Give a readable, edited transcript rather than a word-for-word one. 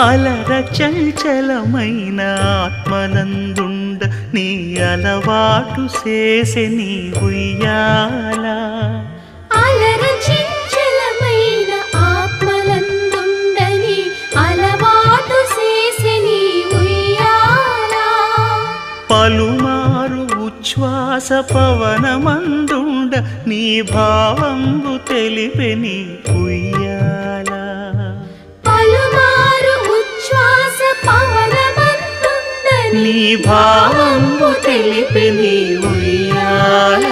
అలర చంచలమైన ఆత్మనందుండ నీ అలవాటు చేసే నీ ఉయ్యాల అలర చంచలమైన ఆత్మలందుండని అలవాటు చేసే నీ ఉయ్యాల పలుమారు ఉచ్ఛ్వాస పవనమందుండ నీ భావంబు తెలిపే నీ ఉయ్యాల పలుమారు ఉచ్ఛ్వాస పవనమందుండని నీ భావంబు తెలిపే నీ ఉయ్యాల